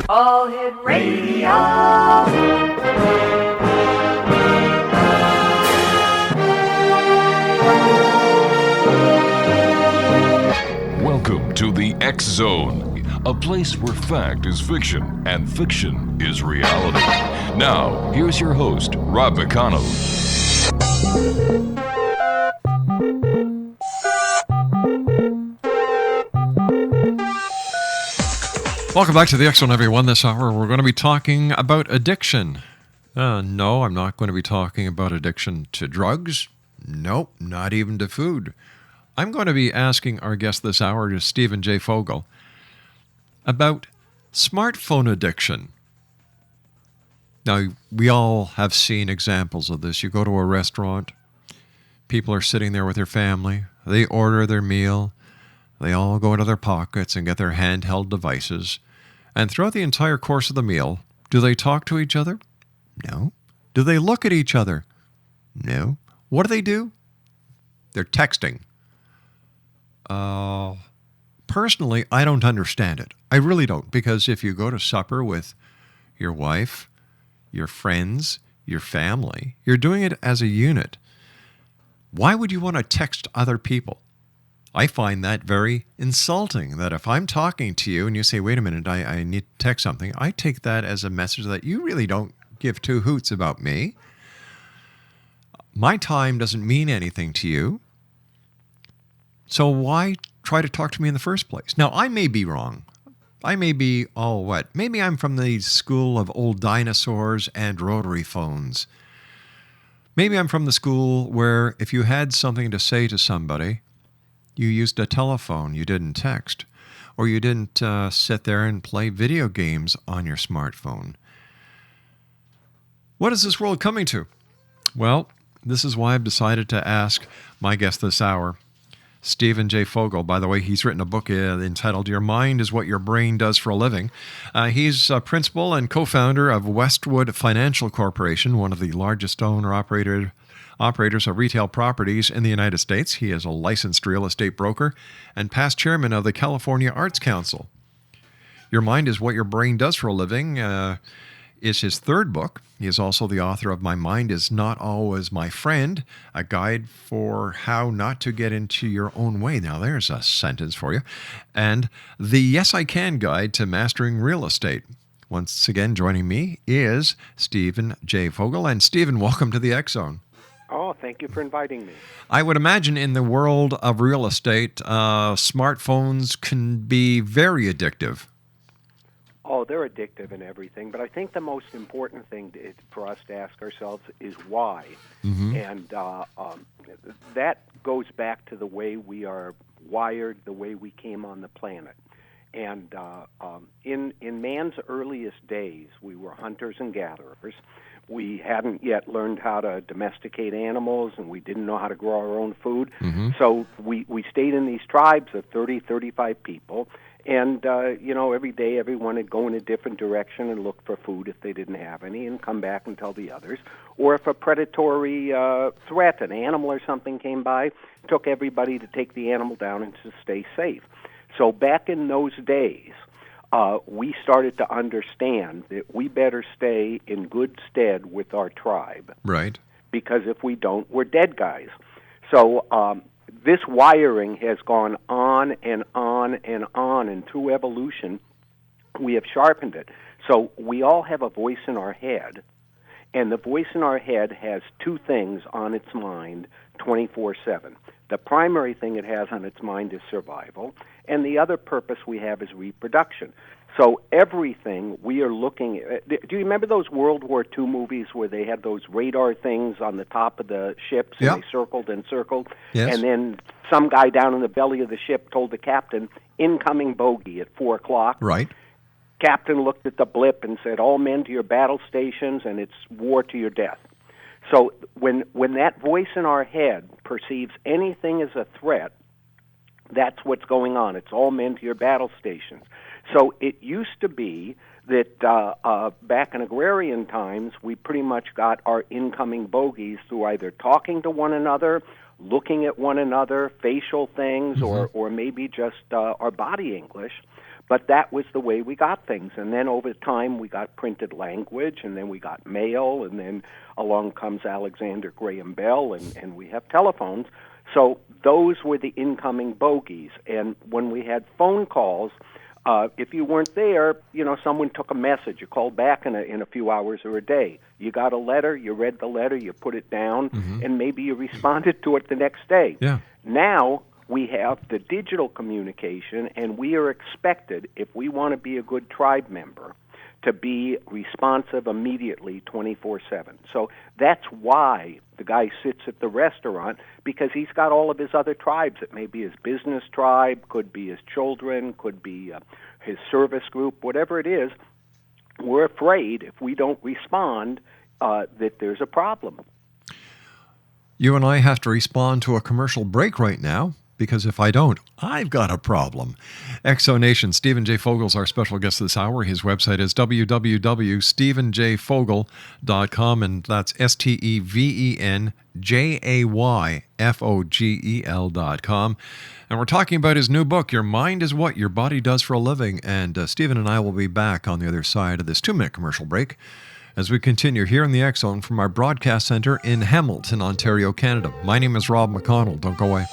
All Hit Radio. Welcome to the X Zone, a place where fact is fiction and fiction is reality. Now, here's your host, Rob McConnell. Welcome back to the X Zone, everyone. This hour, we're going to be talking about addiction. No, I'm not going to be talking about addiction to drugs. Nope, not even to food. I'm going to be asking our guest this hour, Stephen J. FOGEL, about smartphone addiction. Now, we all have seen examples of this. You go to a restaurant, people are sitting there with their family, they order their meal, they all go into their pockets and get their handheld devices, and throughout the entire course of the meal, do they talk to each other? No. Do they look at each other? No. What do? They're texting. Personally, I don't understand it. I really don't, because if you go to supper with your wife, your friends, your family, you're doing it as a unit. Why would you want to text other people? I find that very insulting, that if I'm talking to you and you say, wait a minute, I need to text something, I take that as a message that you really don't give two hoots about me. My time doesn't mean anything to you. So why try to talk to me in the first place? Now, I may be wrong. I may be Maybe I'm from the school of old dinosaurs and rotary phones. Maybe I'm from the school where if you had something to say to somebody, you used a telephone, you didn't text. Or you didn't sit there and play video games on your smartphone. What is this world coming to? Well, this is why I've decided to ask my guest this hour, Stephen J. FOGEL. By the way, he's written a book entitled Your Mind is What Your Brain Does for a Living. He's a principal and co-founder of Westwood Financial Corporation, one of the largest owner-operators of retail properties in the United States. He is a licensed real estate broker and past chairman of the California Arts Council. Your Mind is What Your Brain Does for a Living is his third book. He is also the author of My Mind is Not Always My Friend, a guide for how not to get into your own way. Now, there's a sentence for you. And the Yes I Can Guide to Mastering Real Estate. Once again, joining me is Stephen J. FOGEL. And Stephen, welcome to the X Zone. Oh, thank you for inviting me. I would imagine in the world of real estate, smartphones can be very addictive. Oh, they're addictive and everything, but I think the most important thing for us to ask ourselves is why. Mm-hmm. And that goes back to the way we are wired, the way we came on the planet. And in man's earliest days, we were hunters and gatherers. We hadn't yet learned how to domesticate animals, and we didn't know how to grow our own food. Mm-hmm. So we stayed in these tribes of 30, 35 people. And, every day everyone would go in a different direction and look for food if they didn't have any and come back and tell the others. Or if a predatory threat, an animal or something came by, took everybody to take the animal down and to stay safe. So back in those days, we started to understand that we better stay in good stead with our tribe. Right. Because if we don't, we're dead guys. So this wiring has gone on and on and on, and through evolution, we have sharpened it. So we all have a voice in our head, and the voice in our head has two things on its mind 24/7. The primary thing it has on its mind is survival, and the other purpose we have is reproduction. So everything we are looking at, do you remember those World War II movies where they had those radar things on the top of the ships and they circled and circled? Yes. And then some guy down in the belly of the ship told the captain, incoming bogey at 4 o'clock. Right. Captain looked at the blip and said, all men to your battle stations, and it's war to your death. So when that voice in our head perceives anything as a threat, that's what's going on. It's all men to your battle stations. So it used to be that back in agrarian times, we pretty much got our incoming bogeys through either talking to one another looking at one another, facial things, or maybe just our body English. But that was the way we got things. And then over time, we got printed language, and then we got mail, and then along comes Alexander Graham Bell, and we have telephones. So those were the incoming bogeys. And when we had phone calls, if you weren't there, someone took a message. You called back in a few hours or a day. You got a letter, you read the letter, you put it down, and maybe you responded to it the next day. Yeah. Now we have the digital communication, and we are expected, if we want to be a good tribe member, to be responsive immediately 24/7. So that's why the guy sits at the restaurant, because he's got all of his other tribes. It may be his business tribe, could be his children, could be his service group, whatever it is. We're afraid if we don't respond that there's a problem. You and I have to respond to a commercial break right now, because if I don't, I've got a problem. Exonation, Stephen J. Fogel's our special guest this hour. His website is www.stephenjfogel.com, and that's STEVENJAYFOGEL.com. And we're talking about his new book, Your Mind is What Your Body Does for a Living. And Stephen and I will be back on the other side of this 2-minute commercial break as we continue here in the X Zone from our broadcast center in Hamilton, Ontario, Canada. My name is Rob McConnell. Don't go away.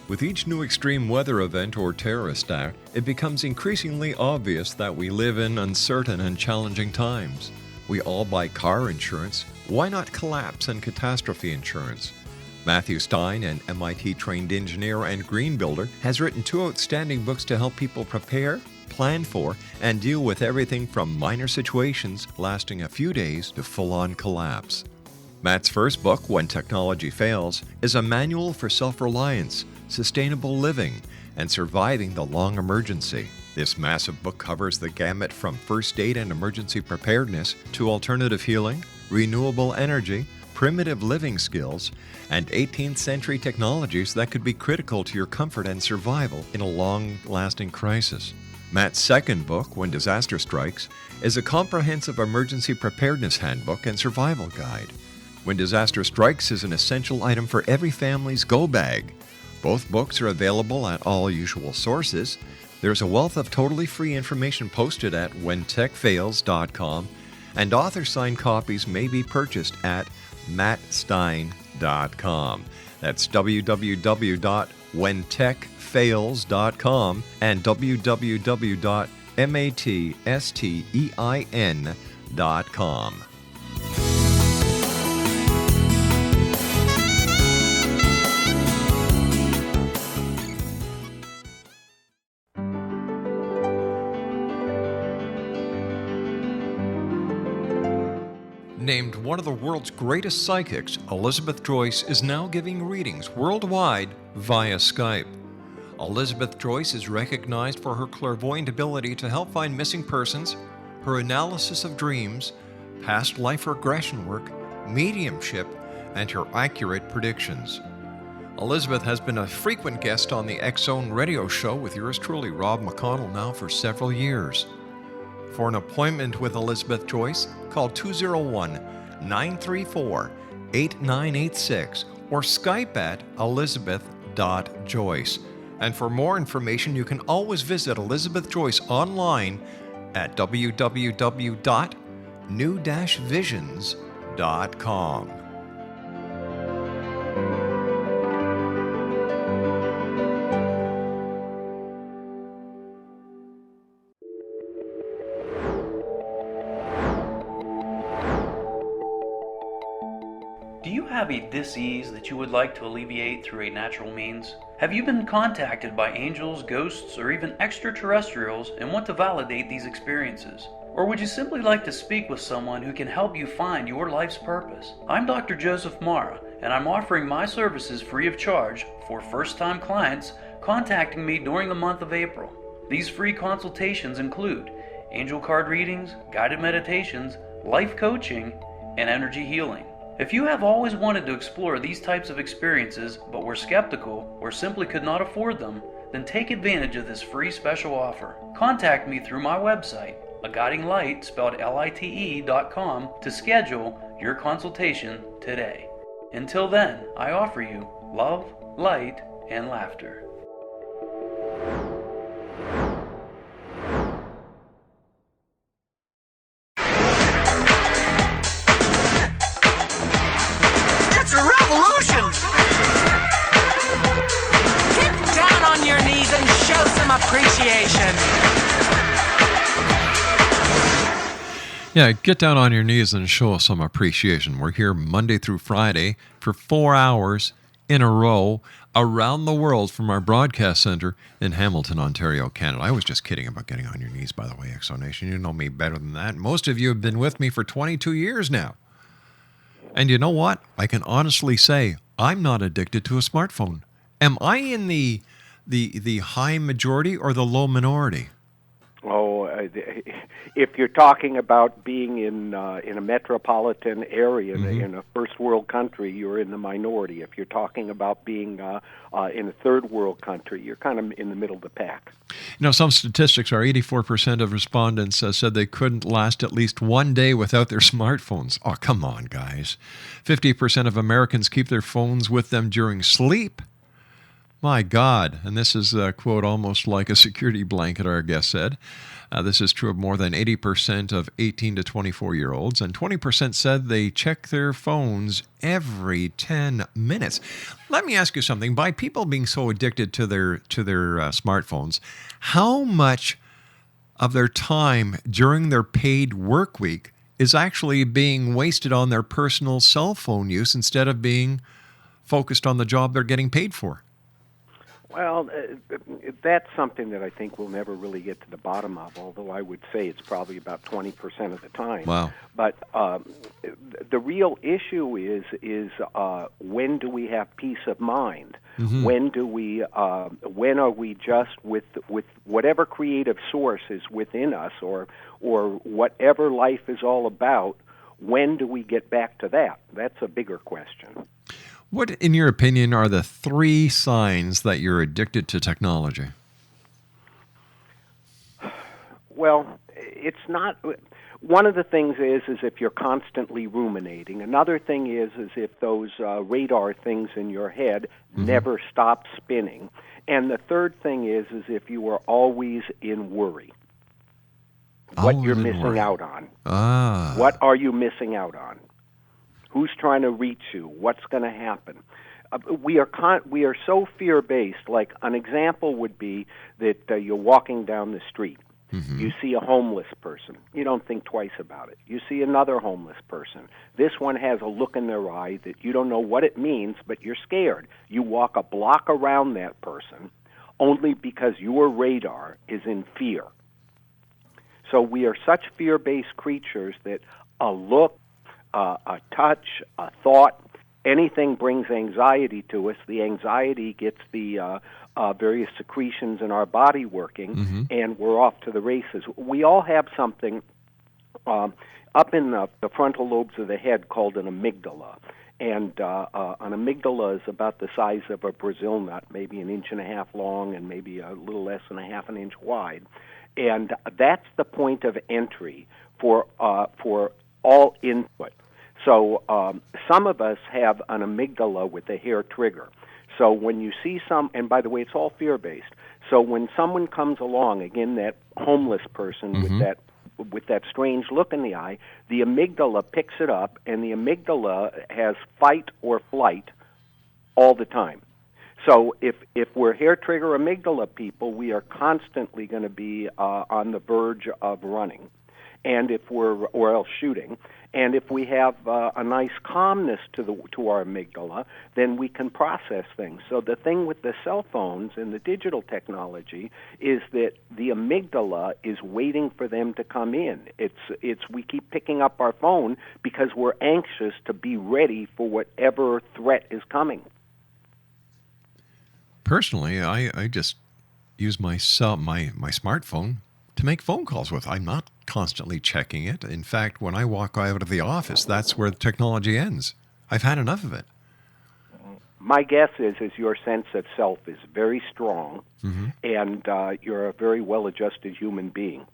With each new extreme weather event or terrorist act, it becomes increasingly obvious that we live in uncertain and challenging times. We all buy car insurance. Why not collapse and catastrophe insurance? Matthew Stein, an MIT-trained engineer and green builder, has written 2 outstanding books to help people prepare, plan for, and deal with everything from minor situations lasting a few days to full-on collapse. Matt's first book, When Technology Fails, is a manual for self-reliance, sustainable living, and surviving the long emergency. This massive book covers the gamut from first aid and emergency preparedness to alternative healing, renewable energy, primitive living skills, and 18th century technologies that could be critical to your comfort and survival in a long-lasting crisis. Matt's second book, When Disaster Strikes, is a comprehensive emergency preparedness handbook and survival guide. When Disaster Strikes is an essential item for every family's go bag. Both books are available at all usual sources. There's a wealth of totally free information posted at whentechfails.com, and author-signed copies may be purchased at mattstein.com. That's www.whentechfails.com and www.mattstein.com. Named one of the world's greatest psychics, Elizabeth Joyce is now giving readings worldwide via Skype. Elizabeth Joyce is recognized for her clairvoyant ability to help find missing persons, her analysis of dreams, past life regression work, mediumship, and her accurate predictions. Elizabeth has been a frequent guest on the X Zone radio show with yours truly, Rob McConnell, now for several years. For an appointment with Elizabeth Joyce, call 201-934-8986 or Skype at elizabeth.joyce. And for more information, you can always visit Elizabeth Joyce online at www.new-visions.com. Do you have a dis-ease that you would like to alleviate through a natural means? Have you been contacted by angels, ghosts, or even extraterrestrials and want to validate these experiences? Or would you simply like to speak with someone who can help you find your life's purpose? I'm Dr. Joseph Mara, and I'm offering my services free of charge for first-time clients contacting me during the month of April. These free consultations include angel card readings, guided meditations, life coaching, and energy healing. If you have always wanted to explore these types of experiences but were skeptical or simply could not afford them, then take advantage of this free special offer. Contact me through my website, aguidinglight, spelled LITE.com, to schedule your consultation today. Until then, I offer you love, light, and laughter. It's a revolution! Get down on your knees and show some appreciation. Yeah, get down on your knees and show us some appreciation. We're here Monday through Friday for 4 hours in a row around the world from our broadcast center in Hamilton, Ontario, Canada. I was just kidding about getting on your knees, by the way, Exonation. You know me better than that. Most of you have been with me for 22 years now. And you know what? I can honestly say I'm not addicted to a smartphone. Am I in the high majority or the low minority? Oh, if you're talking about being in a metropolitan area in a first world country, you're in the minority. If you're talking about being in a third world country, you're kind of in the middle of the pack. You know, some statistics are 84% of respondents said they couldn't last at least one day without their smartphones. Oh, come on, guys. 50% of Americans keep their phones with them during sleep. My God. And this is a quote almost like a security blanket, our guest said. This is true of more than 80% of 18 to 24-year-olds, and 20% said they check their phones every 10 minutes. Let me ask you something. By people being so addicted to their smartphones, how much of their time during their paid work week is actually being wasted on their personal cell phone use instead of being focused on the job they're getting paid for? Well, that's something that I think we'll never really get to the bottom of, although I would say it's probably about 20% of the time. Wow. But the real issue is when do we have peace of mind? Mm-hmm. When are we just with whatever creative source is within us or whatever life is all about, when do we get back to that? That's a bigger question. What, in your opinion, are the 3 signs that you're addicted to technology? Well, it's not. One of the things is if you're constantly ruminating. Another thing is if those radar things in your head never stop spinning. And the third thing is if you are always in worry. What you're missing out on. Ah. What are you missing out on? Who's trying to reach you? What's going to happen? We are so fear-based. Like an example would be that you're walking down the street. Mm-hmm. You see a homeless person. You don't think twice about it. You see another homeless person. This one has a look in their eye that you don't know what it means, but you're scared. You walk a block around that person only because your radar is in fear. So we are such fear-based creatures that a look, a touch, a thought, anything brings anxiety to us. The anxiety gets the various secretions in our body working, and we're off to the races. We all have something up in the frontal lobes of the head called an amygdala. And an amygdala is about the size of a Brazil nut, maybe 1.5 inches long and maybe a little less than 1/2 inch wide. And that's the point of entry for all input. So some of us have an amygdala with a hair trigger. So when you see and by the way, it's all fear-based. So when someone comes along, again, that homeless person with that strange look in the eye, the amygdala picks it up, and the amygdala has fight or flight all the time. So if we're hair trigger amygdala people, we are constantly going to be on the verge of running, and or else shooting. And if we have a nice calmness to our amygdala, then we can process things. So the thing with the cell phones and the digital technology is that the amygdala is waiting for them to come in. We keep picking up our phone because we're anxious to be ready for whatever threat is coming. Personally, I just use my smartphone to make phone calls with. I'm not constantly checking it. In fact, when I walk out of the office, that's where the technology ends. I've had enough of it. My guess is your sense of self is very strong, and you're a very well-adjusted human being.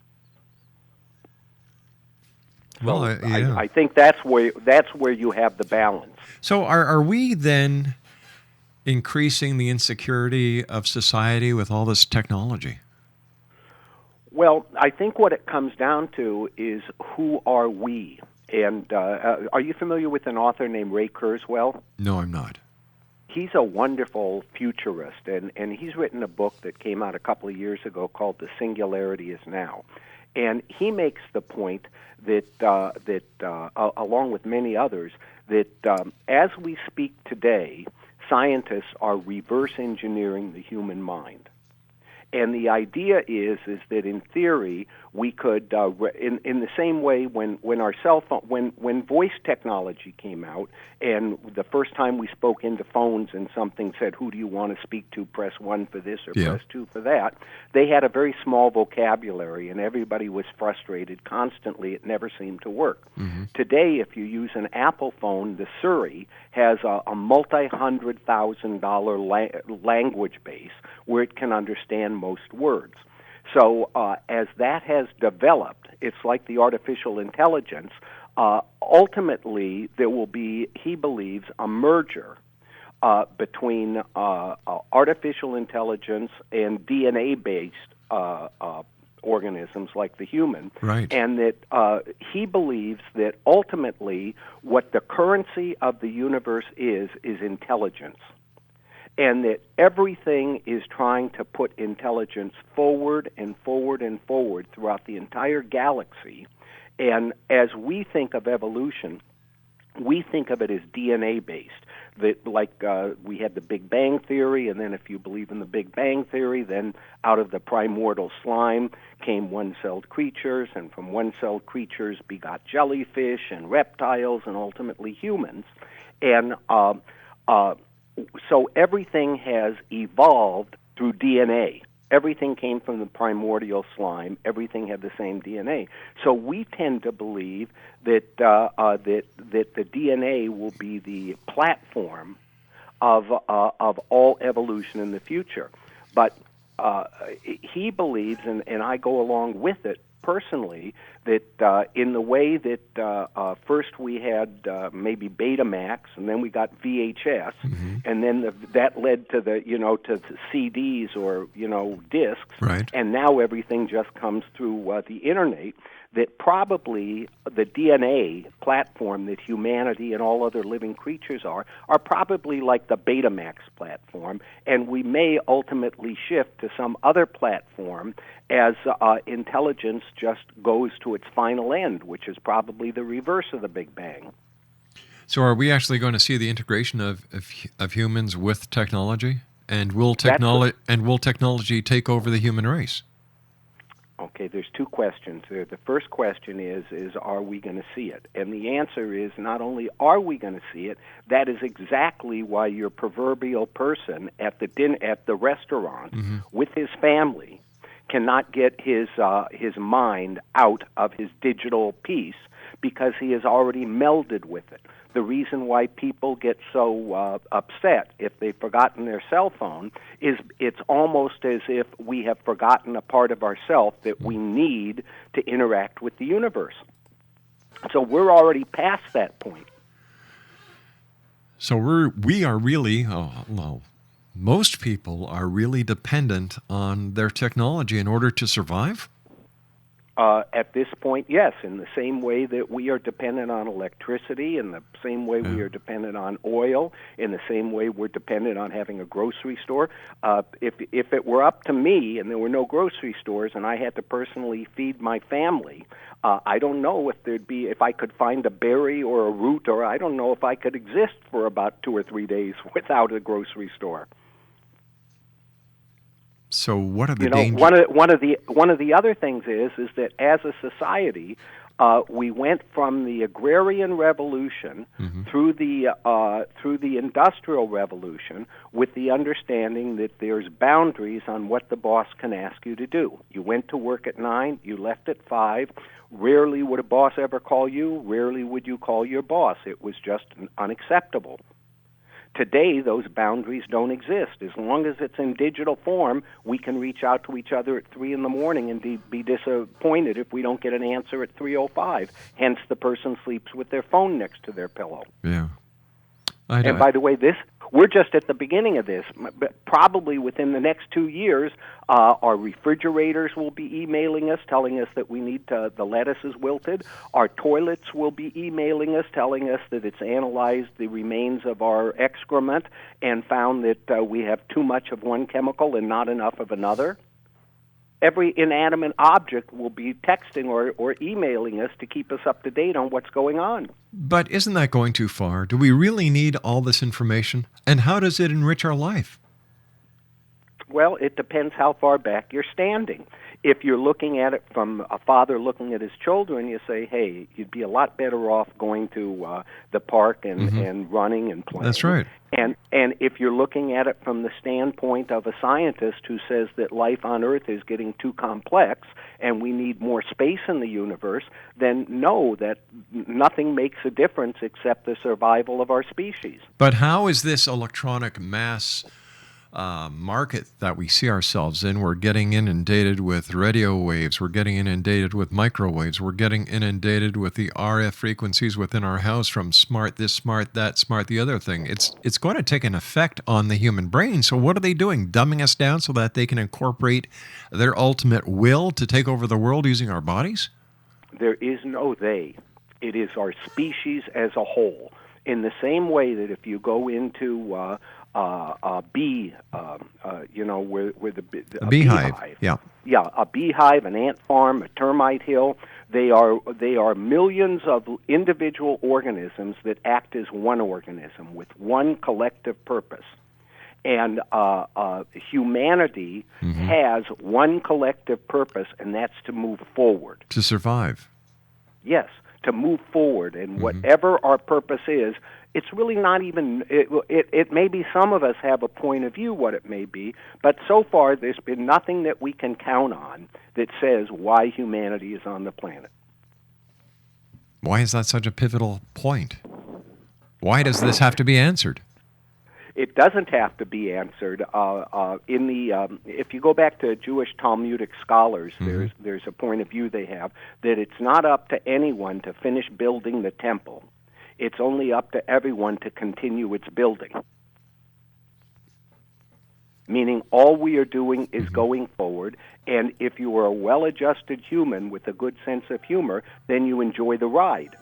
Well, So I think that's where you have the balance. So are we then increasing the insecurity of society with all this technology? Well, I think what it comes down to is who are we? And are you familiar with an author named Ray Kurzweil? No, I'm not. He's a wonderful futurist, and he's written a book that came out a couple of years ago called The Singularity is Now. And he makes the point that, along with many others, that as we speak today, scientists are reverse engineering the human mind. And the idea is that in theory we could, in the same way when our cell phone, when voice technology came out, and the first time we spoke into phones and something said, "Who do you want to speak to? Press 1 for this or press 2 for that." They had a very small vocabulary, and everybody was frustrated constantly. It never seemed to work. Today, if you use an Apple phone, the Siri has a multi-$100,000 language base where it can understand most words. So as that has developed, it's like the artificial intelligence. Ultimately, there will be, he believes, a merger between artificial intelligence and DNA-based organisms like the human. Right. And that he believes that ultimately what the currency of the universe is intelligence. And that everything is trying to put intelligence forward and forward and forward throughout the entire galaxy. And as we think of evolution, we think of it as DNA-based. That, like we had the Big Bang Theory, and then if you believe in the Big Bang Theory, then out of the primordial slime came one-celled creatures, and from one-celled creatures begot jellyfish and reptiles and ultimately humans. And so everything has evolved through DNA. Everything came from the primordial slime. Everything had the same DNA. So we tend to believe that that the DNA will be the platform of all evolution in the future. But he believes, and I go along with it personally, that in the way that first we had maybe Betamax, and then we got VHS, and then that led to the to the CDs or discs, Right. and now everything just comes through the internet. That probably the DNA platform that humanity and all other living creatures are probably like the Betamax platform, and we may ultimately shift to some other platform as intelligence just goes to its final end, which is probably the reverse of the Big Bang. So are we actually going to see the integration of humans with technology? And will technology take over the human race? Okay, there's two questions there. The first question is are we going to see it? And the answer is not only are we going to see it, that is exactly why your proverbial person at the restaurant with his family cannot get his mind out of his digital piece because he has already melded with it. The reason why people get so upset if they've forgotten their cell phone is it's almost as if we have forgotten a part of ourselves that we need to interact with the universe. So we're already past that point. So we are really, most people are really dependent on their technology in order to survive? At this point, yes, in the same way that we are dependent on electricity, in the same way we are dependent on oil, in the same way we're dependent on having a grocery store. If it were up to me and there were no grocery stores and I had to personally feed my family, I don't know if I could find a berry or a root, or I don't know if I could exist for about 2 or 3 days without a grocery store. So what are the dangers? One of the other things is that as a society, we went from the agrarian revolution through the industrial revolution with the understanding that there's boundaries on what the boss can ask you to do. You went to work at 9, you left at 5. Rarely would a boss ever call you. Rarely would you call your boss. It was just unacceptable. Today, those boundaries don't exist. As long as it's in digital form, we can reach out to each other at 3 in the morning and be disappointed if we don't get an answer at 3:05. Hence, the person sleeps with their phone next to their pillow. Yeah. And by the way, we're just at the beginning of this. But probably within the next 2 years, our refrigerators will be emailing us, telling us that we need the lettuce is wilted. Our toilets will be emailing us, telling us that it's analyzed the remains of our excrement and found that we have too much of one chemical and not enough of another. Every inanimate object will be texting or emailing us to keep us up to date on what's going on. But isn't that going too far? Do we really need all this information? And how does it enrich our life? Well, it depends how far back you're standing. If you're looking at it from a father looking at his children, you say, hey, you'd be a lot better off going to the park and running and playing. That's right. And if you're looking at it from the standpoint of a scientist who says that life on Earth is getting too complex and we need more space in the universe, then know that nothing makes a difference except the survival of our species. But how is this electronic mass market that we see ourselves in? We're getting inundated with radio waves. We're getting inundated with microwaves. We're getting inundated with the RF frequencies within our house from smart this, smart that, smart the other thing. It's going to take an effect on the human brain. So what are they doing? Dumbing us down so that they can incorporate their ultimate will to take over the world using our bodies? There is no they. It is our species as a whole. In the same way that if you go into a bee, where the beehive, a beehive, an ant farm, a termite hill. They are millions of individual organisms that act as one organism with one collective purpose. And humanity has one collective purpose, and that's to move forward. To survive. Yes, to move forward. And whatever our purpose is, it's really not even, it may be some of us have a point of view what it may be, but so far there's been nothing that we can count on that says why humanity is on the planet. Why is that such a pivotal point? Why does this have to be answered? It doesn't have to be answered. If you go back to Jewish Talmudic scholars, there's a point of view they have that it's not up to anyone to finish building the temple. It's only up to everyone to continue its building. Meaning all we are doing is going forward, and if you are a well-adjusted human with a good sense of humor, then you enjoy the ride.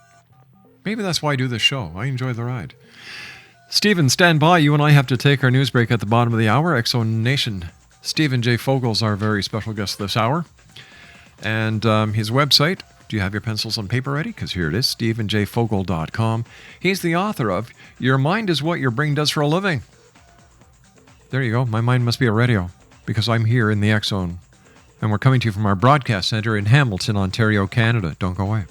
Maybe that's why I do this show. I enjoy the ride. Stephen, stand by. You and I have to take our news break at the bottom of the hour. X-Zone Nation. Stephen J. Fogel's our very special guest this hour. And his website, do you have your pencils and paper ready? Because here it is, StephenJFogel.com. He's the author of Your Mind is What Your Brain Does for a Living. There you go. My mind must be a radio because I'm here in the X-Zone. And we're coming to you from our broadcast center in Hamilton, Ontario, Canada. Don't go away.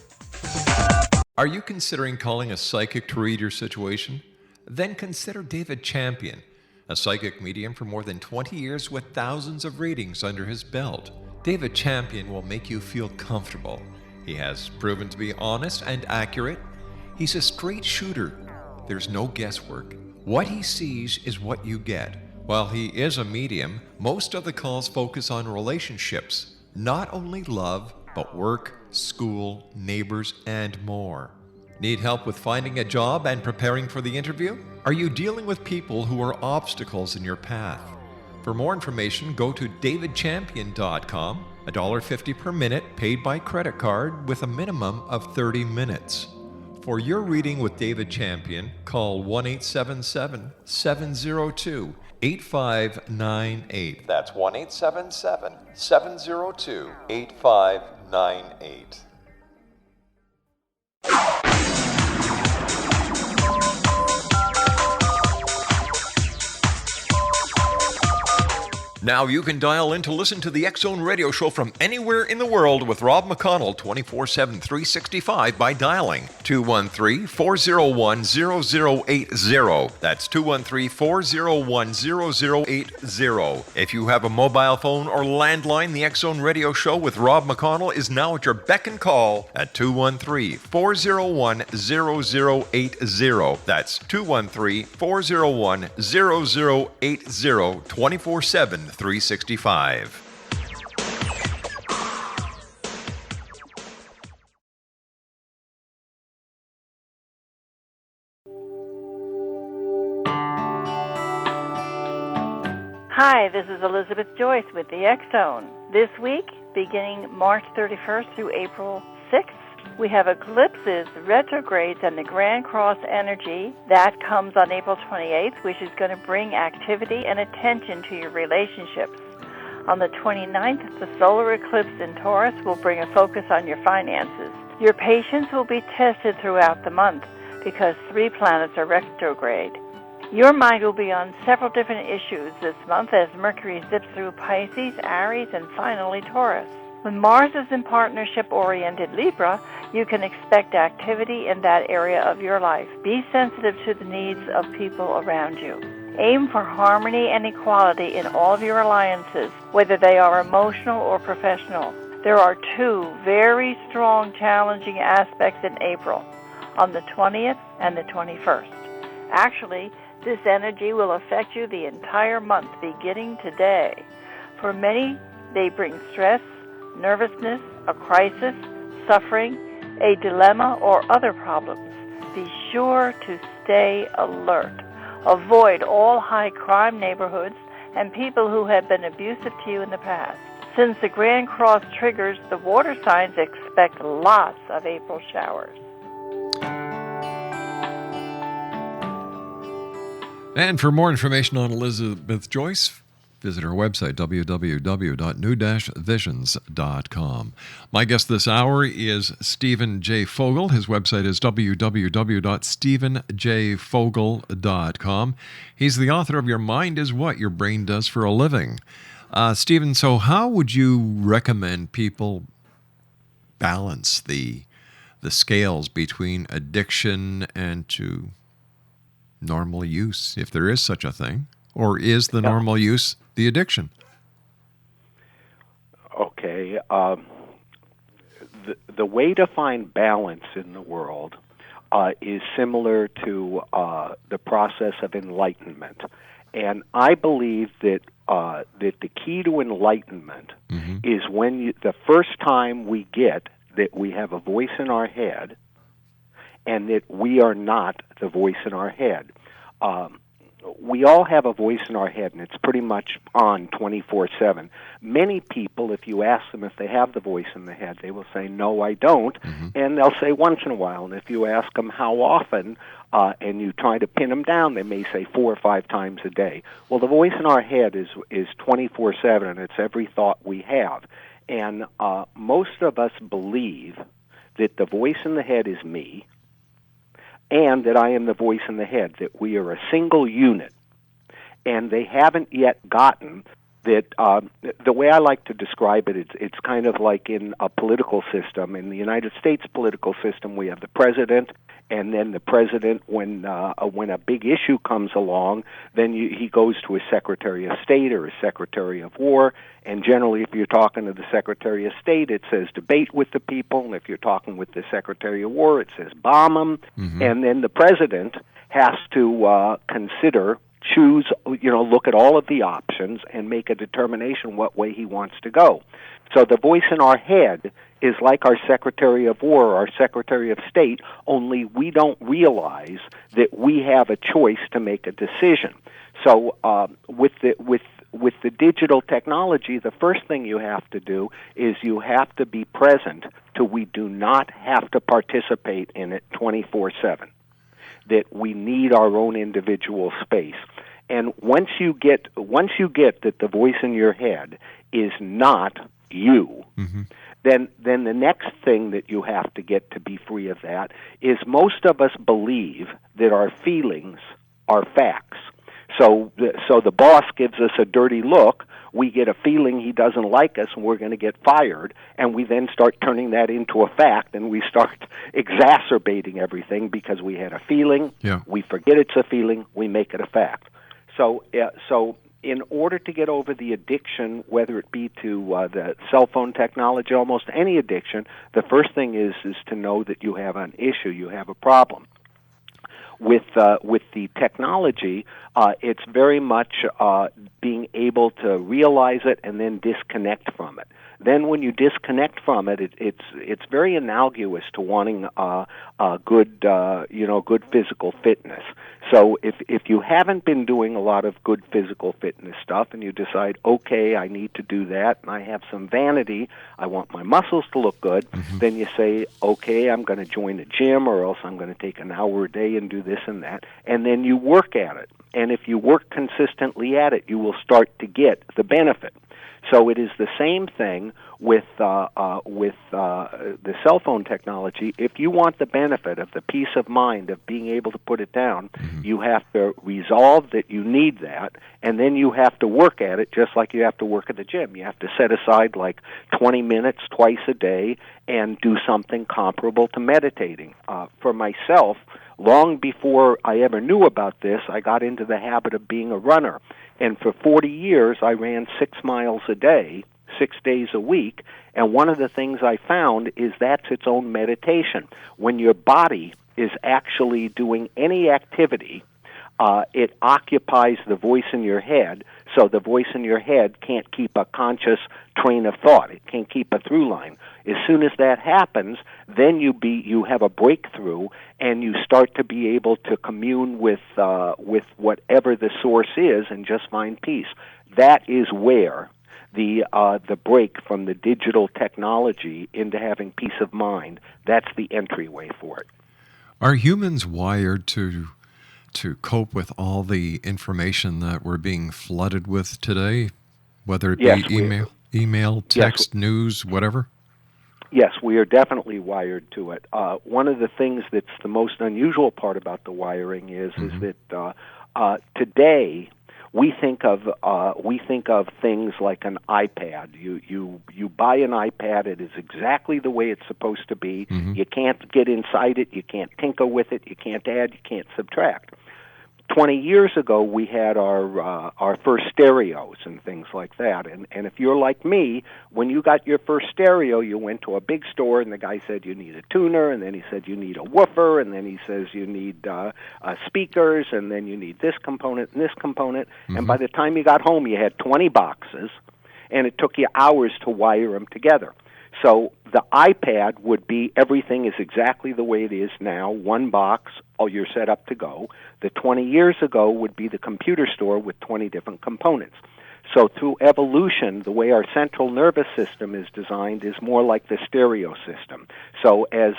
Are you considering calling a psychic to read your situation? Then consider David Champion, a psychic medium for more than 20 years with thousands of readings under his belt. David Champion will make you feel comfortable. He has proven to be honest and accurate. He's a straight shooter. There's no guesswork. What he sees is what you get. While he is a medium, most of the calls focus on relationships, not only love, but work, school, neighbors, and more. Need help with finding a job and preparing for the interview? Are you dealing with people who are obstacles in your path? For more information, go to davidchampion.com, $1.50 per minute paid by credit card with a minimum of 30 minutes. For your reading with David Champion, call 1-877-702-8598. That's 1-877-702-8598. Now you can dial in to listen to the X-Zone radio show from anywhere in the world with Rob McConnell 24/7, 365 by dialing 213-401-0080. That's 213-401-0080. If you have a mobile phone or landline, the X-Zone radio show with Rob McConnell is now at your beck and call at 213-401-0080. That's 213-401-0080, 24/7, 365. Hi, this is Elizabeth Joyce with the X-Zone. This week, beginning March 31st through April 6th, we have eclipses, retrogrades, and the Grand Cross energy. That comes on April 28th, which is going to bring activity and attention to your relationships. On the 29th, the solar eclipse in Taurus will bring a focus on your finances. Your patience will be tested throughout the month because 3 planets are retrograde. Your mind will be on several different issues this month as Mercury zips through Pisces, Aries, and finally Taurus. When Mars is in partnership-oriented Libra, you can expect activity in that area of your life. Be sensitive to the needs of people around you. Aim for harmony and equality in all of your alliances, whether they are emotional or professional. There are 2 very strong, challenging aspects in April, on the 20th and the 21st. Actually, this energy will affect you the entire month, beginning today. For many, they bring stress, nervousness, a crisis, suffering, a dilemma, or other problems. Be sure to stay alert. Avoid all high-crime neighborhoods and people who have been abusive to you in the past. Since the Grand Cross triggers, the water signs expect lots of April showers. And for more information on Elizabeth Joyce, visit her website, www.new-visions.com. My guest this hour is Stephen J. Fogel. His website is www.stephenjfogel.com. He's the author of Your Mind is What Your Brain Does for a Living. Stephen, so how would you recommend people balance the scales between addiction and to normal use, if there is such a thing? Or is the normal use the addiction? Okay. The way to find balance in the world is similar to the process of enlightenment. And I believe that the key to enlightenment is when the first time we get that we have a voice in our head and that we are not the voice in our head. We all have a voice in our head, and it's pretty much on 24/7. Many people, if you ask them if they have the voice in the head, they will say, no, I don't, and they'll say once in a while. And if you ask them how often, and you try to pin them down, they may say 4 or 5 times a day. Well, the voice in our head is 24/7, and it's every thought we have. And most of us believe that the voice in the head is me, and that I am the voice in the head, that we are a single unit. And they haven't yet gotten that, the way I like to describe it, it's kind of like in a political system. In the United States political system, we have the president, and then the president, when a big issue comes along, then he goes to a Secretary of State or a Secretary of War, and generally if you're talking to the Secretary of State, it says debate with the people, and if you're talking with the Secretary of War, it says bomb them, and then the president has to choose, look at all of the options and make a determination what way he wants to go. So the voice in our head is like our Secretary of War or our Secretary of State, only we don't realize that we have a choice to make a decision. So with the digital technology, the first thing you have to do is you have to be present till we do not have to participate in it 24/7. That we need our own individual space. And once you get that the voice in your head is not you, then the next thing that you have to get to be free of that is most of us believe that our feelings are facts. So the boss gives us a dirty look. We get a feeling he doesn't like us, and we're going to get fired. And we then start turning that into a fact, and we start exacerbating everything because we had a feeling. Yeah. We forget it's a feeling. We make it a fact. So in order to get over the addiction, whether it be to the cell phone technology, almost any addiction, the first thing is to know that you have an issue, you have a problem. With the technology, it's very much being able to realize it and then disconnect from it. Then, when you disconnect from it, it's very analogous to wanting good physical fitness. So if you haven't been doing a lot of good physical fitness stuff, and you decide, okay, I need to do that, and I have some vanity, I want my muscles to look good, then you say, okay, I'm going to join a gym, or else I'm going to take an hour a day and do this and that, and then you work at it. And if you work consistently at it, you will start to get the benefit. So it is the same thing with the cell phone technology. If you want the benefit of the peace of mind of being able to put it down, you have to resolve that you need that, and then you have to work at it just like you have to work at the gym. You have to set aside like 20 minutes twice a day and do something comparable to meditating. For myself, long before I ever knew about this, I got into the habit of being a runner. And for 40 years, I ran 6 miles a day, 6 days a week. And one of the things I found is that's its own meditation. When your body is actually doing any activity, it occupies the voice in your head, so the voice in your head can't keep a conscious train of thought. It can't keep a through line. As soon as that happens, then you have a breakthrough, and you start to be able to commune with whatever the source is and just find peace. That is where the break from the digital technology into having peace of mind, that's the entryway for it. Are humans wired to cope with all the information that we're being flooded with today, whether it be email, text, news, whatever? Yes, we are definitely wired to it. One of the things that's the most unusual part about the wiring is that today we think of things like an iPad. You buy an iPad; it is exactly the way it's supposed to be. You can't get inside it. You can't tinker with it. You can't add. You can't subtract. 20 years ago, we had our first stereos and things like that. And if you're like me, when you got your first stereo, you went to a big store, and the guy said you need a tuner, and then he said you need a woofer, and then he says you need speakers, and then you need this component and this component. And by the time you got home, you had 20 boxes, and it took you hours to wire them together. So the iPad would be everything is exactly the way it is now, one box, you're set up to go. The 20 years ago would be the computer store with 20 different components. So through evolution, the way our central nervous system is designed is more like the stereo system. So as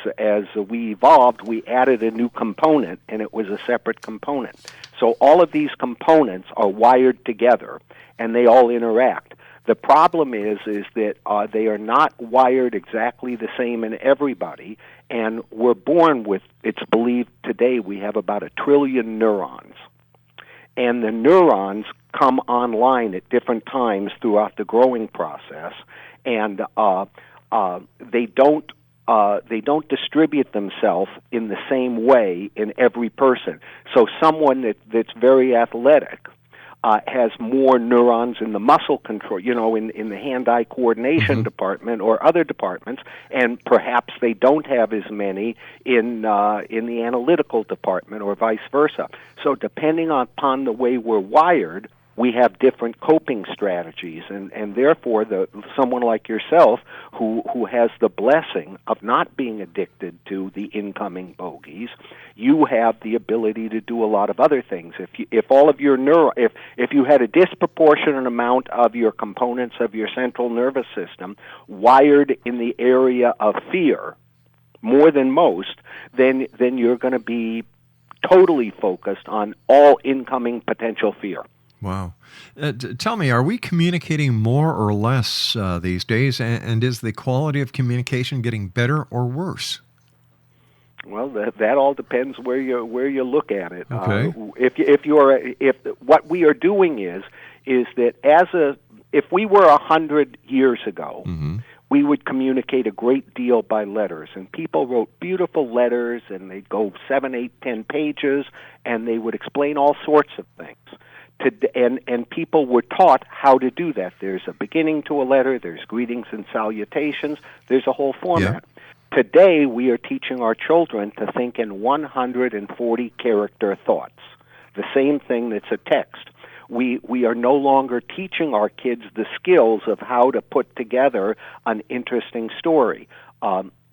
we evolved, we added a new component, and it was a separate component. So all of these components are wired together, and they all interact. The problem is that they are not wired exactly the same in everybody, and we're born with, it's believed today we have about 1 trillion neurons. And the neurons come online at different times throughout the growing process, and they don't distribute themselves in the same way in every person. So someone that's very athletic has more neurons in the muscle control, in the hand-eye coordination department or other departments, and perhaps they don't have as many in the analytical department or vice versa. So depending upon the way we're wired, we have different coping strategies, and therefore someone like yourself who has the blessing of not being addicted to the incoming bogeys, you have the ability to do a lot of other things. If all of your if you had a disproportionate amount of your components of your central nervous system wired in the area of fear more than most, then you're going to be totally focused on all incoming potential fear. Wow. Tell me, are we communicating more or less these days, and is the quality of communication getting better or worse? Well, that all depends where you look at it. Okay. If what we are doing is that if we were 100 years ago, we would communicate a great deal by letters, and people wrote beautiful letters, and they'd go 7, 8, 10 pages, and they would explain all sorts of things. And people were taught how to do that. There's a beginning to a letter, there's greetings and salutations, there's a whole format. Yeah. Today, we are teaching our children to think in 140-character thoughts, the same thing that's a text. We are no longer teaching our kids the skills of how to put together an interesting story.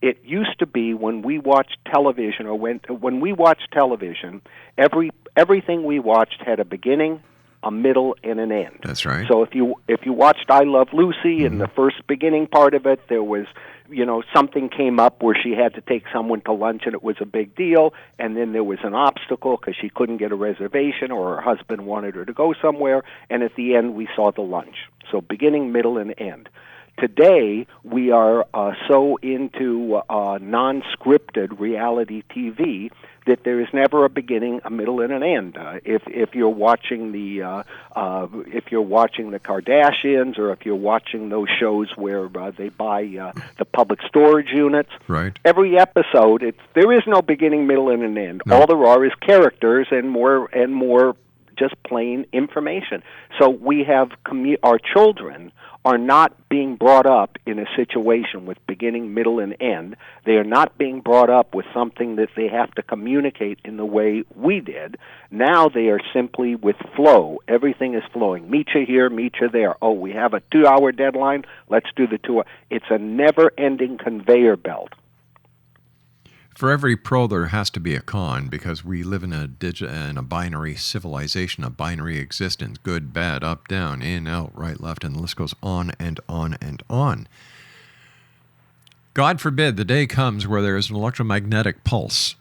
It used to be when we watched television, when we watched television, everything we watched had a beginning, a middle, and an end. That's right. So if you watched I Love Lucy, in the first beginning part of it, there was, something came up where she had to take someone to lunch and it was a big deal, and then there was an obstacle because she couldn't get a reservation or her husband wanted her to go somewhere, and at the end we saw the lunch. So beginning, middle, and end. Today, we are so into non-scripted reality TV that there is never a beginning, a middle, and an end. If you're watching the Kardashians, or if you're watching those shows where they buy the public storage units, right. Every episode, there is no beginning, middle, and an end. No. All there are is characters and more just plain information. So we have our children are not being brought up in a situation with beginning, middle, and end. They are not being brought up with something that they have to communicate in the way we did. Now they are simply with flow. Everything is flowing. Meet you here, meet you there. Oh, we have a 2-hour deadline. Let's do the 2 hour. It's a never-ending conveyor belt. For every pro, there has to be a con, because we live in a binary civilization, a binary existence, good, bad, up, down, in, out, right, left, and the list goes on and on and on. God forbid the day comes where there is an electromagnetic pulse.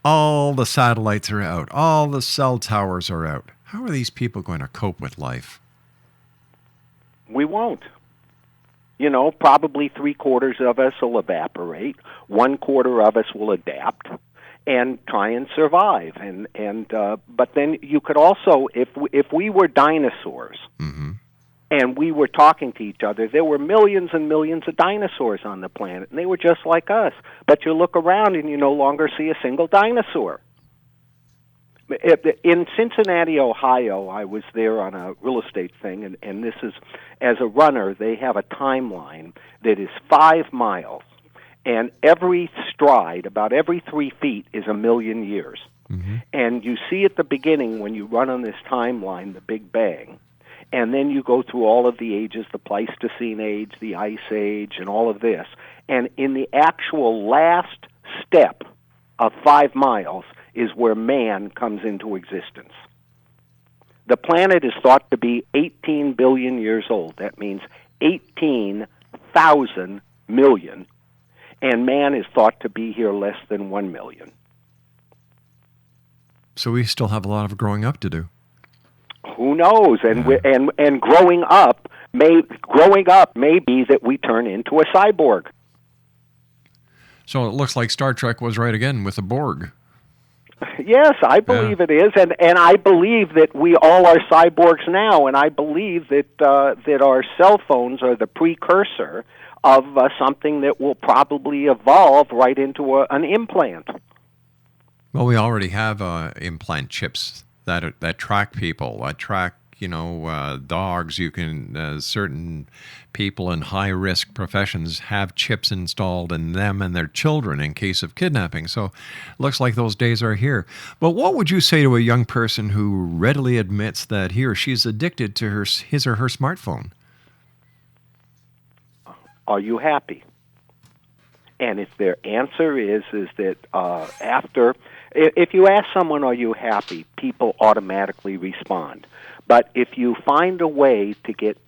All the satellites are out. All the cell towers are out. How are these people going to cope with life? We won't. Probably 3/4 of us will evaporate. 1/4 of us will adapt and try and survive. But then you could also, if we were dinosaurs and we were talking to each other, there were millions and millions of dinosaurs on the planet, and they were just like us. But you look around and you no longer see a single dinosaur. In Cincinnati, Ohio, I was there on a real estate thing, and this is, as a runner, they have a timeline that is 5 miles, and every stride, about every 3 feet, is 1,000,000 years. And you see at the beginning, when you run on this timeline, the Big Bang, and then you go through all of the ages, the Pleistocene age, the Ice Age, and all of this, and in the actual last step of 5 miles, is where man comes into existence. The planet is thought to be 18 billion years old. That means 18,000 million. And man is thought to be here less than 1 million. So we still have a lot of growing up to do. Who knows? And growing up may be that we turn into a cyborg. So it looks like Star Trek was right again with the Borg. Yes, I believe it is, and I believe that we all are cyborgs now, and I believe that our cell phones are the precursor of something that will probably evolve right into an implant. Well, we already have implant chips that track people, that track dogs. You can certain people in high-risk professions have chips installed in them and their children in case of kidnapping. So it looks like those days are here. But what would you say to a young person who readily admits that he or she is addicted to his or her smartphone? Are you happy? And if their answer is that if you ask someone, are you happy, people automatically respond. But if you find a way to get,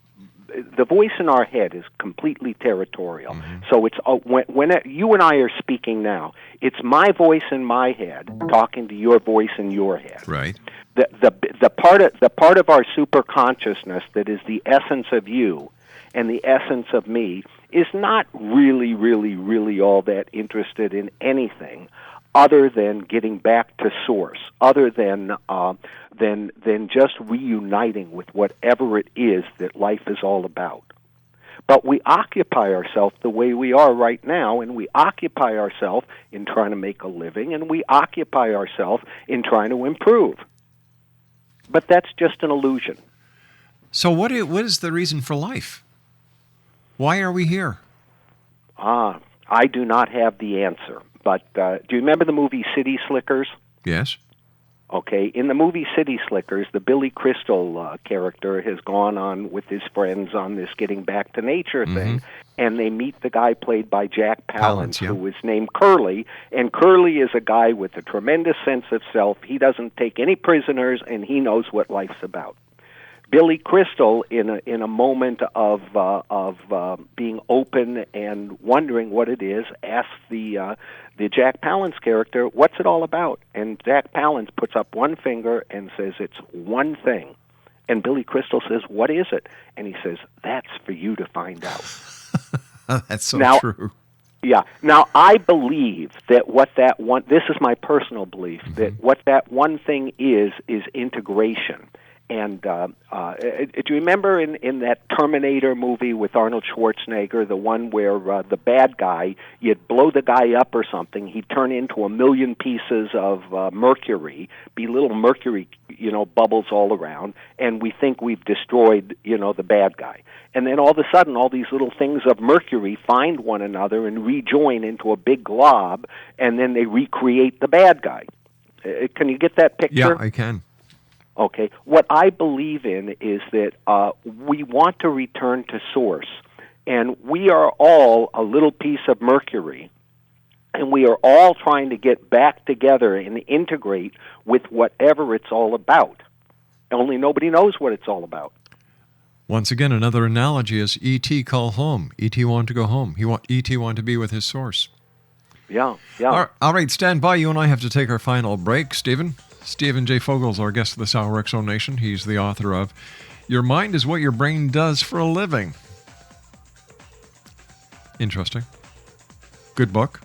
the voice in our head is completely territorial. So it's when you and I are speaking now, it's my voice in my head talking to your voice in your head. Right. The part of our superconsciousness that is the essence of you and the essence of me is not really all that interested in anything other than getting back to source, other than just reuniting with whatever it is that life is all about. But we occupy ourselves the way we are right now, and we occupy ourselves in trying to make a living, and we occupy ourselves in trying to improve. But that's just an illusion. So what is the reason for life? Why are we here? I do not have the answer. But do you remember the movie City Slickers? Yes. Okay, in the movie City Slickers, the Billy Crystal character has gone on with his friends on this getting back to nature thing, and they meet the guy played by Jack Palance, who is named Curly, and Curly is a guy with a tremendous sense of self. He doesn't take any prisoners, and he knows what life's about. Billy Crystal, in a moment of being open and wondering what it is, asks the Jack Palance character, "What's it all about?" And Jack Palance puts up one finger and says, "It's one thing." And Billy Crystal says, "What is it?" And he says, "That's for you to find out." That's so true. Yeah. Now, I believe that this is my personal belief, that what that one thing is integration. And do you remember in that Terminator movie with Arnold Schwarzenegger, the one where the bad guy, you'd blow the guy up or something, he'd turn into a million pieces of mercury, be little mercury, bubbles all around, and we think we've destroyed, the bad guy. And then all of a sudden, all these little things of mercury find one another and rejoin into a big glob, and then they recreate the bad guy. Can you get that picture? Yeah, I can. Okay. What I believe in is that we want to return to source, and we are all a little piece of mercury, and we are all trying to get back together and integrate with whatever it's all about. Only nobody knows what it's all about. Once again, another analogy is E.T. call home. E.T. wanted to go home. E.T. wanted to be with his source. Yeah. All right, stand by. You and I have to take our final break, Stephen. Stephen J. FOGEL is our guest of this hour, X Zone Nation. He's the author of Your Mind is What Your Brain Does for a Living. Interesting. Good book.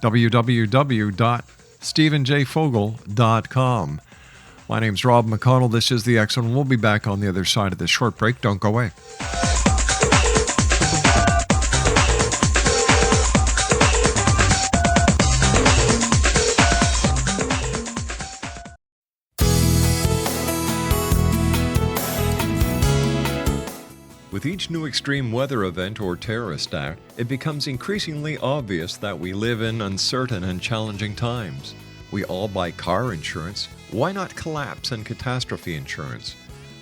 www.stephenjfogel.com. My name's Rob McConnell. This is the X Zone. We'll be back on the other side of this short break. Don't go away. With each new extreme weather event or terrorist act, it becomes increasingly obvious that we live in uncertain and challenging times. We all buy car insurance. Why not collapse and catastrophe insurance?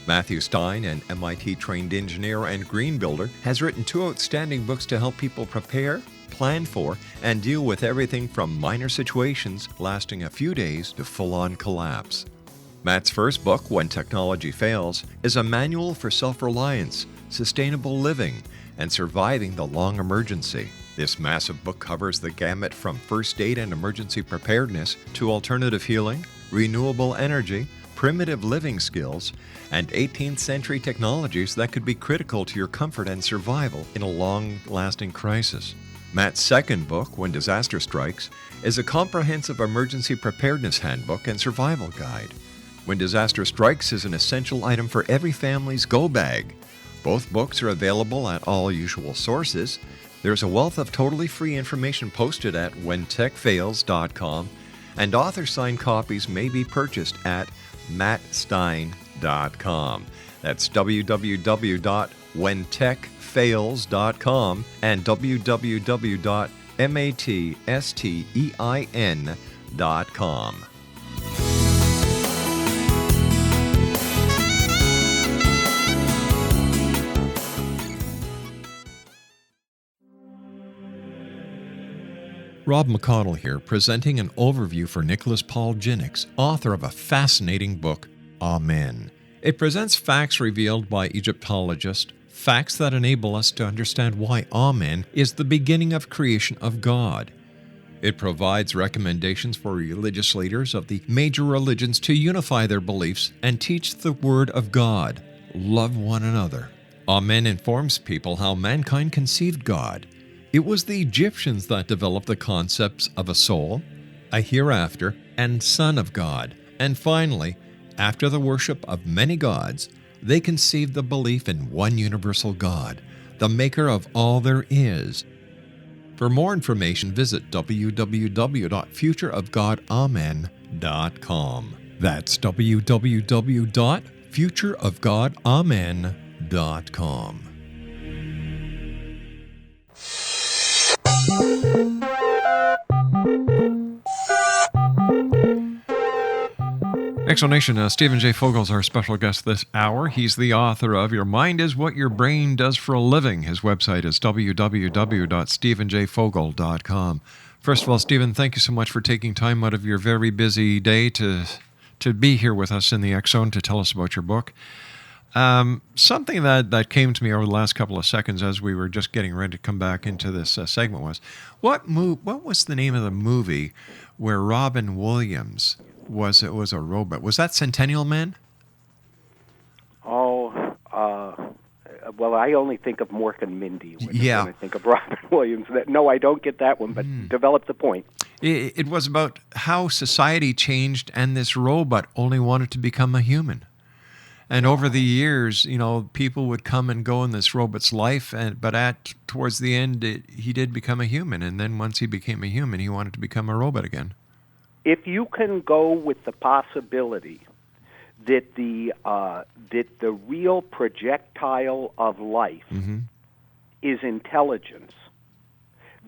Matthew Stein, an MIT-trained engineer and green builder, has written 2 outstanding books to help people prepare, plan for, and deal with everything from minor situations lasting a few days to full-on collapse. Matt's first book, When Technology Fails, is a manual for self-reliance, sustainable living, and surviving the long emergency. This massive book covers the gamut from first aid and emergency preparedness to alternative healing, renewable energy, primitive living skills, and 18th century technologies that could be critical to your comfort and survival in a long-lasting crisis. Matt's second book, When Disaster Strikes, is a comprehensive emergency preparedness handbook and survival guide. When Disaster Strikes is an essential item for every family's go bag. Both books are available at all usual sources. There's a wealth of totally free information posted at whentechfails.com, and author-signed copies may be purchased at mattstein.com. That's www.whentechfails.com and www.mattstein.com. Rob McConnell here, presenting an overview for Nicholas Paul Jennings, author of a fascinating book, Amen. It presents facts revealed by Egyptologists, facts that enable us to understand why Amen is the beginning of creation of God. It provides recommendations for religious leaders of the major religions to unify their beliefs and teach the Word of God. Love one another. Amen informs people how mankind conceived God. It was the Egyptians that developed the concepts of a soul, a hereafter, and Son of God. And finally, after the worship of many gods, they conceived the belief in one universal God, the maker of all there is. For more information, visit www.futureofgodamen.com. That's www.futureofgodamen.com. Exonation, Stephen J. Fogel is our special guest this hour. He's the author of Your Mind is What Your Brain Does for a Living. His website is www.stephenjfogel.com. First of all, Stephen, thank you so much for taking time out of your very busy day to be here with us in the X Zone to tell us about your book. Something that came to me over the last couple of seconds as we were just getting ready to come back into this segment was, what was the name of the movie where Robin Williams was a robot? Was that Centennial Man? Well, I only think of Mork and Mindy when I think of Robin Williams. No, I don't get that one, but develop the point. It was about how society changed and this robot only wanted to become a human. And over the years, people would come and go in this robot's life, but towards the end, he did become a human. And then once he became a human, he wanted to become a robot again. If you can go with the possibility that the real projectile of life is intelligence,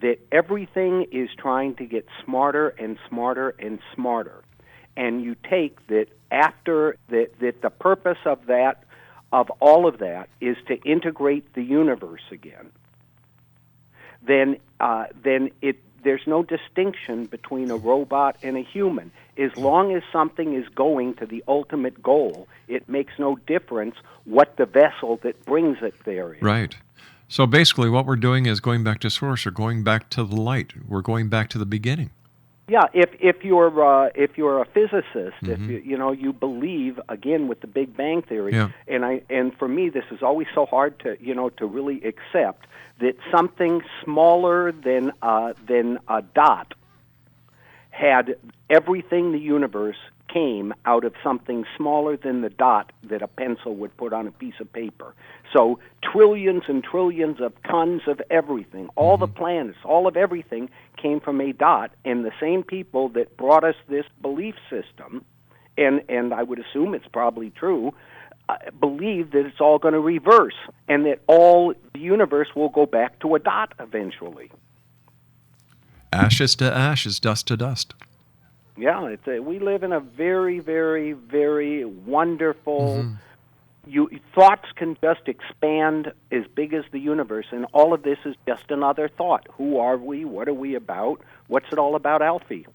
that everything is trying to get smarter and smarter and smarter, and you take that after that the purpose of all of that is to integrate the universe again, then there's no distinction between a robot and a human. As long as something is going to the ultimate goal, it makes no difference what the vessel that brings it there is. Right. So basically what we're doing is going back to source, or going back to the light. We're going back to the beginning. Yeah, if you're a physicist, if you believe again with the Big Bang Theory, and for me this is always so hard to really accept that something smaller than a dot had everything the universe came out of something smaller than the dot that a pencil would put on a piece of paper. So trillions and trillions of tons of everything, all the planets, all of everything came from a dot, and the same people that brought us this belief system, and I would assume it's probably true, believe that it's all going to reverse and that all the universe will go back to a dot eventually. Ashes to ashes, dust to dust. Yeah, we live in a very, very, very wonderful... Thoughts can just expand as big as the universe, and all of this is just another thought. Who are we? What are we about? What's it all about, Alfie?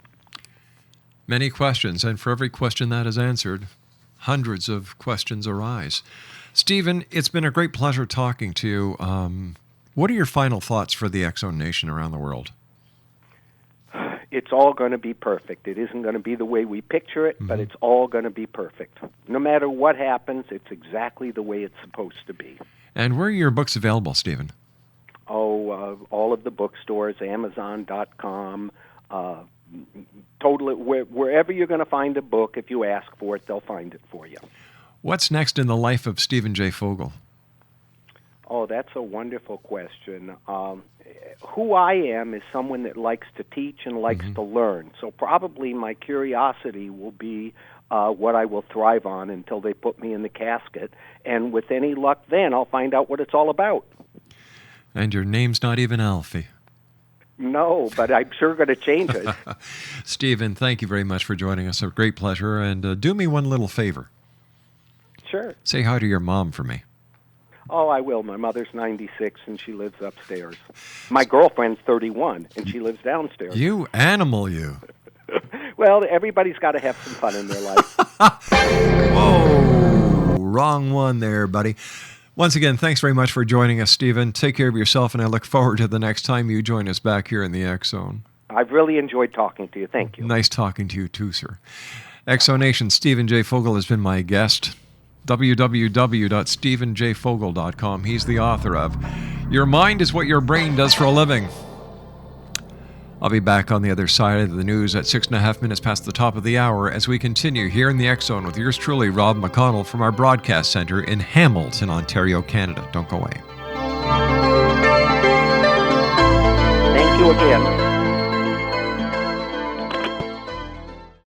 Many questions, and for every question that is answered, hundreds of questions arise. Stephen, it's been a great pleasure talking to you. What are your final thoughts for the X Zone Nation around the world? It's all going to be perfect. It isn't going to be the way we picture it, but it's all going to be perfect. No matter what happens, it's exactly the way it's supposed to be. And where are your books available, Stephen? All of the bookstores, Amazon.com, wherever you're going to find a book, if you ask for it, they'll find it for you. What's next in the life of Stephen J. Fogel? Oh, that's a wonderful question. Who I am is someone that likes to teach and likes to learn. So probably my curiosity will be what I will thrive on until they put me in the casket. And with any luck then, I'll find out what it's all about. And your name's not even Alfie. No, but I'm sure going to change it. Stephen, thank you very much for joining us. A great pleasure. And do me one little favor. Sure. Say hi to your mom for me. Oh, I will. My mother's 96, and she lives upstairs. My girlfriend's 31, and she lives downstairs. You animal, you. Well, everybody's got to have some fun in their life. Whoa, wrong one there, buddy. Once again, thanks very much for joining us, Stephen. Take care of yourself, and I look forward to the next time you join us back here in the X Zone. I've really enjoyed talking to you. Thank you. Nice talking to you, too, sir. X Zone Nation, Stephen J. Fogel has been my guest. www.stephenjfogel.com. He's the author of Your mind is what your brain does for a living. I'll be back on the other side of the news at 6.5 minutes past the top of the hour as we continue here in the X Zone with yours truly, Rob McConnell, from our broadcast center in Hamilton, Ontario, Canada. Don't go away. Thank you again.